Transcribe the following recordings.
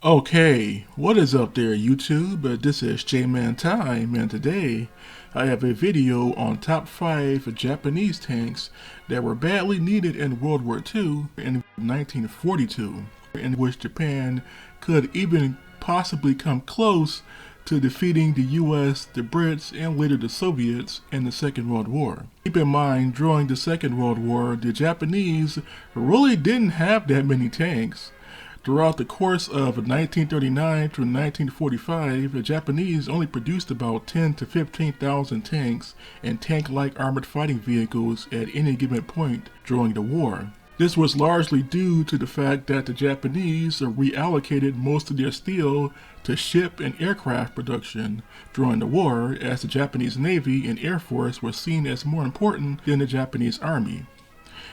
Okay, what is up there YouTube? This is J-Man Time, and today I have a video on top 5 Japanese tanks that were badly needed in World War II in 1942, in which Japan could even possibly come close to defeating the US, the Brits, and later the Soviets in the Second World War. Keep in mind, during the Second World War, the Japanese really didn't have that many tanks. Throughout the course of 1939 to 1945, the Japanese only produced about 10 to 15,000 tanks and tank-like armored fighting vehicles at any given point during the war. This was largely due to the fact that the Japanese reallocated most of their steel to ship and aircraft production during the war, as the Japanese Navy and Air Force were seen as more important than the Japanese Army.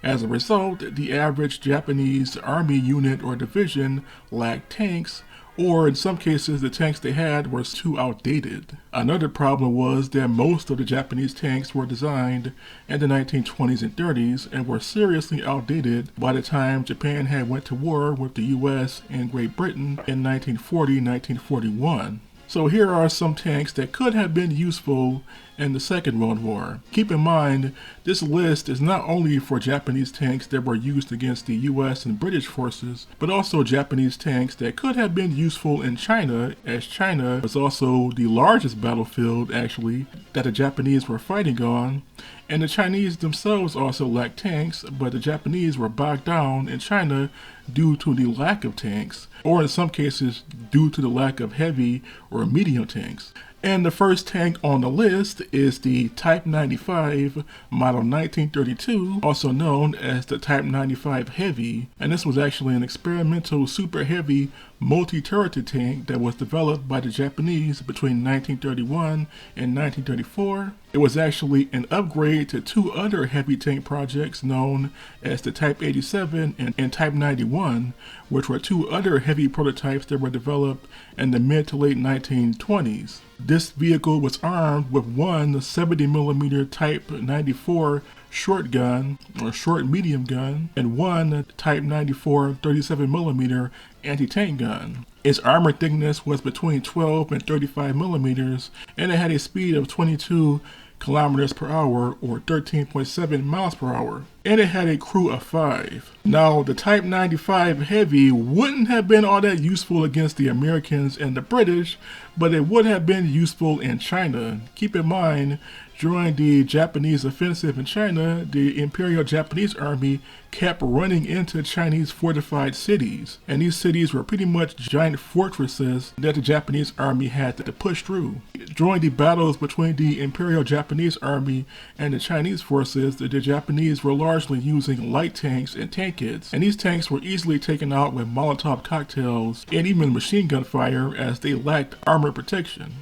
As a result, the average Japanese army unit or division lacked tanks, or in some cases the tanks they had were too outdated. Another problem was that most of the Japanese tanks were designed in the 1920s and 30s and were seriously outdated by the time Japan had went to war with the US and Great Britain in 1940-1941. So here are some tanks that could have been useful in the Second World War. Keep in mind, this list is not only for Japanese tanks that were used against the US and British forces, but also Japanese tanks that could have been useful in China, as China was also the largest battlefield, actually, that the Japanese were fighting on. And the Chinese themselves also lacked tanks, but the Japanese were bogged down in China due to the lack of tanks, or in some cases due to the lack of heavy or medium tanks. And the first tank on the list is the Type 95 model 1932, also known as the Type 95 Heavy, and this was actually an experimental super heavy multi-turreted tank that was developed by the Japanese between 1931 and 1934. It was actually an upgrade to two other heavy tank projects known as the Type 87 and Type 91, which were two other heavy prototypes that were developed in the mid to late 1920s. This vehicle was armed with one 70mm Type 94 short gun or short medium gun and one Type 94 37mm anti-tank gun. Its armor thickness was between 12 and 35 millimeters, and it had a speed of 22 kilometers per hour or 13.7 miles per hour, and it had a crew of 5. Now, the Type 95 Heavy wouldn't have been all that useful against the Americans and the British, but it would have been useful in China. Keep in mind, during the Japanese offensive in China, the Imperial Japanese Army kept running into Chinese fortified cities, and these cities were pretty much giant fortresses that the Japanese Army had to push through. During the battles between the Imperial Japanese Army and the Chinese forces, the Japanese were largely using light tanks and tank hits, and these tanks were easily taken out with Molotov cocktails and even machine gun fire, as they lacked armor protection.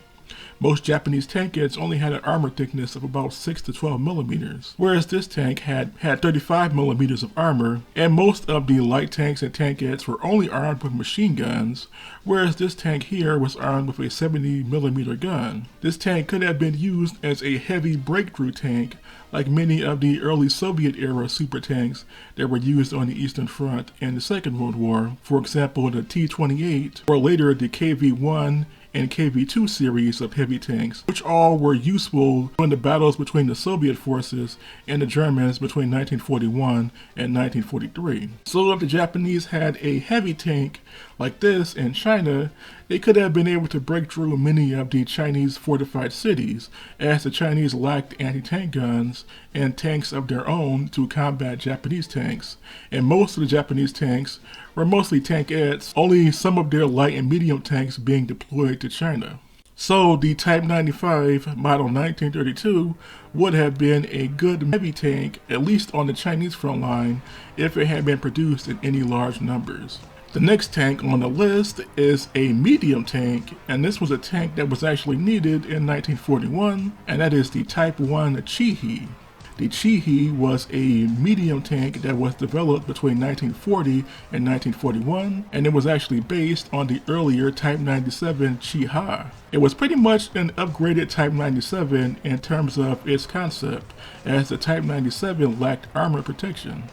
Most Japanese tank hits only had an armor thickness of about 6 to 12 millimeters, whereas this tank had 35 millimeters of armor, and most of the light tanks and tank hits were only armed with machine guns, whereas this tank here was armed with a 70mm gun. This tank could have been used as a heavy breakthrough tank, like many of the early Soviet-era super tanks that were used on the Eastern Front in the Second World War, for example the T-28, or later the KV-1 and KV-2 series of heavy tanks, which all were useful in the battles between the Soviet forces and the Germans between 1941 and 1943. So if the Japanese had a heavy tank like this in China, they could have been able to break through many of the Chinese fortified cities, as the Chinese lacked anti-tank guns and tanks of their own to combat Japanese tanks, and most of the Japanese tanks were mostly tankettes, only some of their light and medium tanks being deployed to China. So the Type 95 model 1932 would have been a good heavy tank, at least on the Chinese front line, if it had been produced in any large numbers. The next tank on the list is a medium tank, and this was a tank that was actually needed in 1941, and that is the Type 1 Chihi. The Chihi was a medium tank that was developed between 1940 and 1941, and it was actually based on the earlier Type 97 Chihi. It was pretty much an upgraded Type 97 in terms of its concept, as the Type 97 lacked armor protection.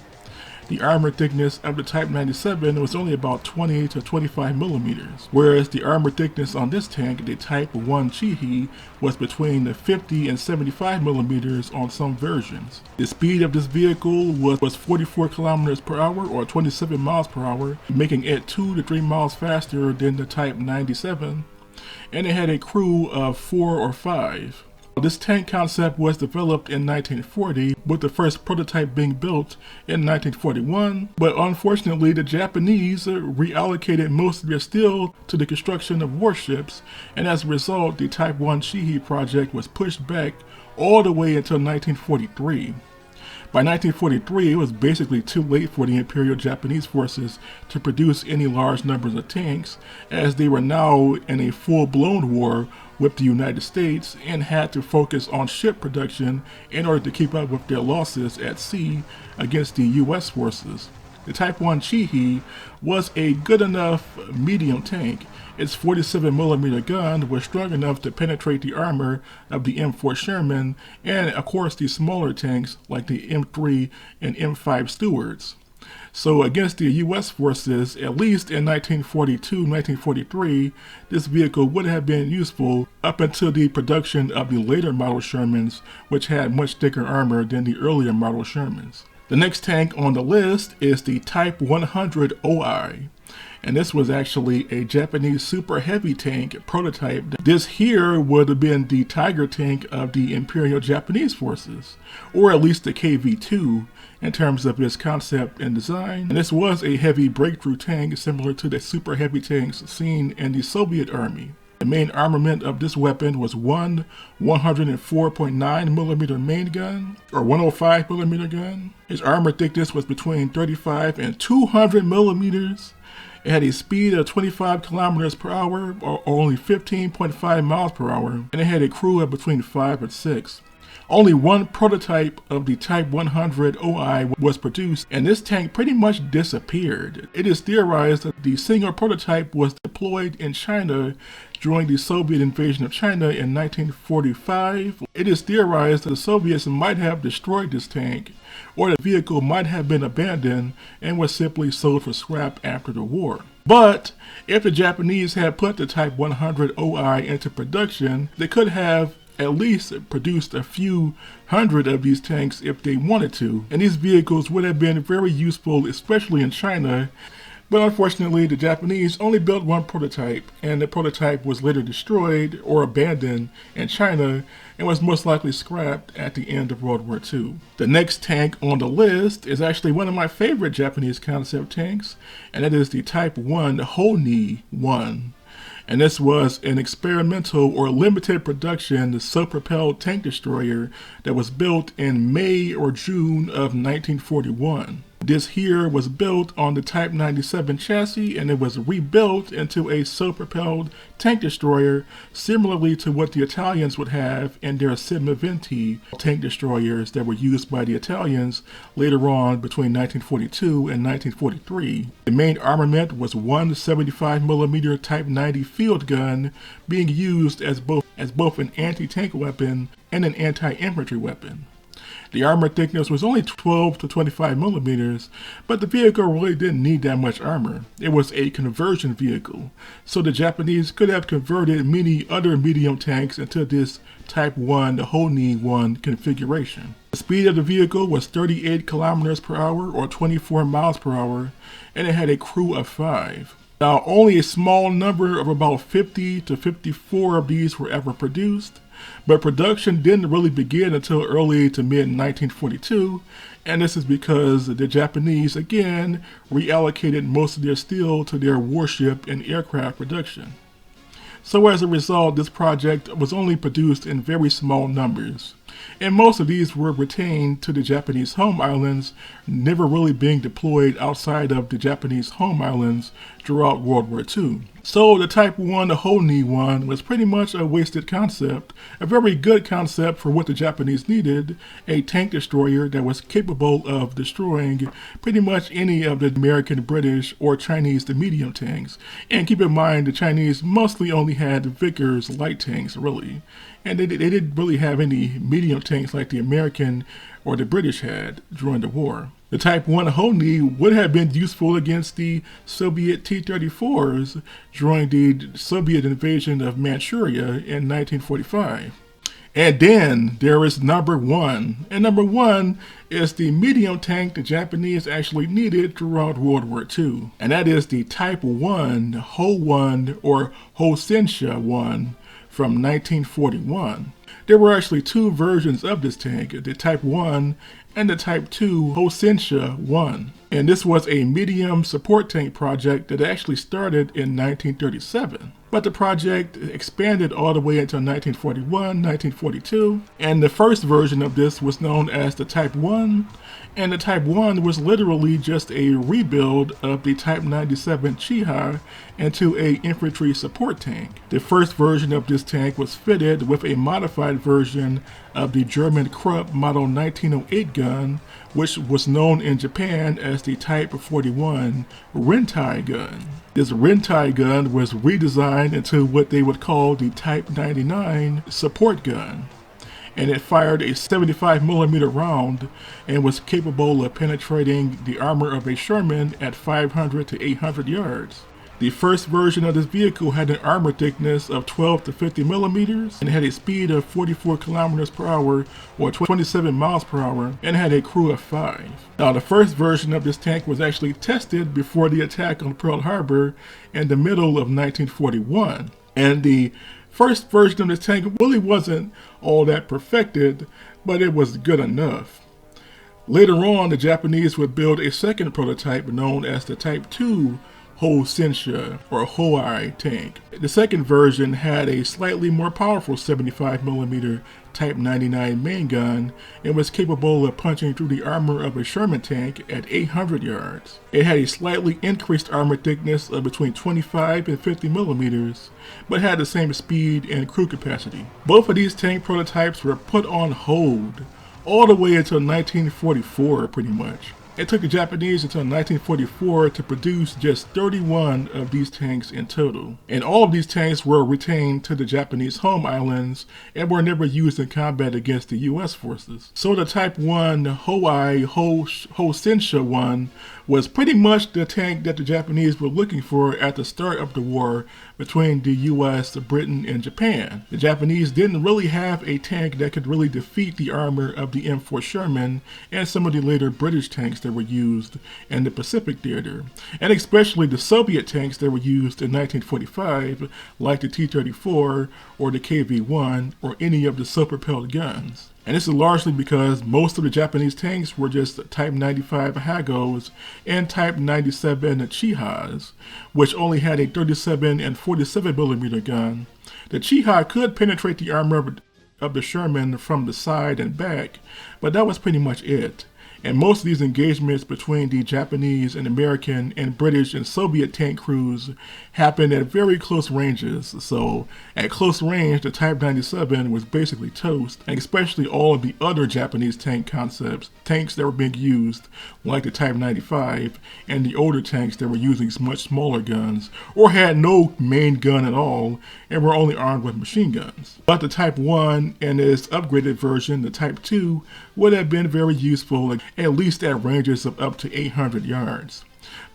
The armor thickness of the Type 97 was only about 20 to 25 millimeters, whereas the armor thickness on this tank, the Type 1 Chihi, was between 50 and 75 millimeters on some versions. The speed of this vehicle was 44 kilometers per hour or 27 miles per hour, making it 2 to 3 miles faster than the Type 97, and it had a crew of 4 or 5. This tank concept was developed in 1940, with the first prototype being built in 1941, but unfortunately the Japanese reallocated most of their steel to the construction of warships, and as a result the Type 1 Chihi project was pushed back all the way until 1943. By 1943, it was basically too late for the Imperial Japanese forces to produce any large numbers of tanks, as they were now in a full-blown war with the United States and had to focus on ship production in order to keep up with their losses at sea against the U.S. forces. The Type 1 Chihi was a good enough medium tank. Its 47mm gun was strong enough to penetrate the armor of the M4 Sherman and, of course, the smaller tanks like the M3 and M5 Stewarts. So against the U.S. forces, at least in 1942-1943, this vehicle would have been useful up until the production of the later model Shermans, which had much thicker armor than the earlier model Shermans. The next tank on the list is the Type 100 OI, and this was actually a Japanese super heavy tank prototype. This here would have been the Tiger tank of the Imperial Japanese forces, or at least the KV-2 in terms of its concept and design. And this was a heavy breakthrough tank similar to the super heavy tanks seen in the Soviet Army. The main armament of this weapon was one 104.9mm main gun, or 105mm gun. Its armor thickness was between 35 and 200 millimeters. It had a speed of 25 kilometers per hour, or only 15.5 miles per hour, and it had a crew of between 5 and 6. Only one prototype of the Type 100 OI was produced, and this tank pretty much disappeared. It is theorized that the single prototype was deployed in China during the Soviet invasion of China in 1945. It is theorized that the Soviets might have destroyed this tank, or the vehicle might have been abandoned and was simply sold for scrap after the war. But if the Japanese had put the Type 100 OI into production, they could have at least produced a few hundred of these tanks if they wanted to, and these vehicles would have been very useful, especially in China. But unfortunately, the Japanese only built one prototype, and the prototype was later destroyed or abandoned in China and was most likely scrapped at the end of World War II. The next tank on the list is actually one of my favorite Japanese concept tanks, and that is the Type 1 Honsha. And this was an experimental or limited production self-propelled tank destroyer that was built in May or June of 1941. This here was built on the Type 97 chassis, and it was rebuilt into a self-propelled tank destroyer, similarly to what the Italians would have in their Sigma Venti tank destroyers that were used by the Italians later on between 1942 and 1943. The main armament was one 75mm Type 90 field gun, being used as both an anti-tank weapon and an anti-infantry weapon. The armor thickness was only 12 to 25 millimeters, but the vehicle really didn't need that much armor. It was a conversion vehicle, so the Japanese could have converted many other medium tanks into this Type 1 Honsha configuration. The speed of the vehicle was 38 kilometers per hour or 24 miles per hour, and it had a crew of 5. Now, only a small number of about 50 to 54 of these were ever produced, but production didn't really begin until early to mid-1942, and this is because the Japanese, again, reallocated most of their steel to their warship and aircraft production. So as a result, this project was only produced in very small numbers, and most of these were retained to the Japanese home islands, never really being deployed outside of the Japanese home islands throughout World War II. So the Type 1 Honsha was pretty much a wasted concept, a very good concept for what the Japanese needed, a tank destroyer that was capable of destroying pretty much any of the American, British, or Chinese medium tanks. And keep in mind, the Chinese mostly only had Vickers light tanks, really. And they didn't really have any medium tanks like the American or the British had during the war. The Type 1 Honi would have been useful against the Soviet T-34s during the Soviet invasion of Manchuria in 1945. And then there is number one. And number one is the medium tank the Japanese actually needed throughout World War II. And that is the Type 1 Ho-1 or Honsha 1 from 1941. There were actually two versions of this tank, the Type 1 and the Type 2 Honsha 1. And this was a medium support tank project that actually started in 1937. But the project expanded all the way until 1941, 1942, and the first version of this was known as the Type 1, and the Type 1 was literally just a rebuild of the Type 97 Chihi into a infantry support tank. The first version of this tank was fitted with a modified version of the German Krupp Model 1908 gun, which was known in Japan as the Type 41 Rentai gun. This Rentai gun was redesigned into what they would call the Type 99 support gun, and it fired a 75mm round and was capable of penetrating the armor of a Sherman at 500 to 800 yards. The first version of this vehicle had an armor thickness of 12 to 50 millimeters and had a speed of 44 kilometers per hour or 27 miles per hour and had a crew of 5. Now, the first version of this tank was actually tested before the attack on Pearl Harbor in the middle of 1941. And the first version of this tank really wasn't all that perfected, but it was good enough. Later on, the Japanese would build a second prototype known as the Type 2 Honsha or Hoi tank. The second version had a slightly more powerful 75mm Type 99 main gun and was capable of punching through the armor of a Sherman tank at 800 yards. It had a slightly increased armor thickness of between 25 and 50 millimeters, but had the same speed and crew capacity. Both of these tank prototypes were put on hold all the way until 1944 pretty much. It took the Japanese until 1944 to produce just 31 of these tanks in total. And all of these tanks were retained to the Japanese home islands and were never used in combat against the US forces. So the Type 1 Honsha 1 was pretty much the tank that the Japanese were looking for at the start of the war between the US, Britain, and Japan. The Japanese didn't really have a tank that could really defeat the armor of the M4 Sherman and some of the later British tanks that were used in the Pacific theater, and especially the Soviet tanks that were used in 1945, like the T-34 or the KV-1 or any of the self-propelled guns. And this is largely because most of the Japanese tanks were just Type 95 Hagos and Type 97 Chihis, which only had a 37 and 47mm gun. The Chihi could penetrate the armor of the Sherman from the side and back, but that was pretty much it. And most of these engagements between the Japanese and American and British and Soviet tank crews happened at very close ranges. So at close range, the Type 97 was basically toast, and especially all of the other Japanese tank concepts, tanks that were being used, like the Type 95, and the older tanks that were using much smaller guns, or had no main gun at all, and were only armed with machine guns. But the Type 1 and its upgraded version, the Type 2, would have been very useful, at least at ranges of up to 800 yards.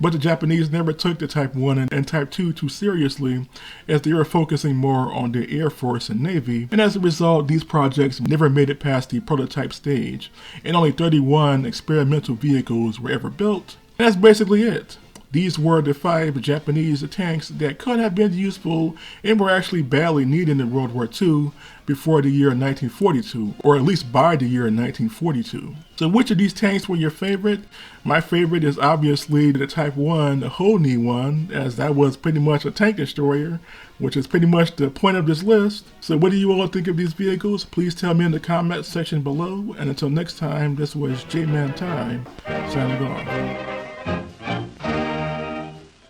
But the Japanese never took the Type 1 and Type 2 too seriously, as they were focusing more on their Air Force and Navy, and as a result, these projects never made it past the prototype stage, and only 31 experimental vehicles were ever built. And that's basically it. These were the 5 Japanese tanks that could have been useful and were actually badly needed in World War II before the year 1942, or at least by the year 1942. So which of these tanks were your favorite? My favorite is obviously the Type 1, the Honi one, as that was pretty much a tank destroyer, which is pretty much the point of this list. So what do you all think of these vehicles? Please tell me in the comment section below, and until next time, this was J-Man Time, signing off.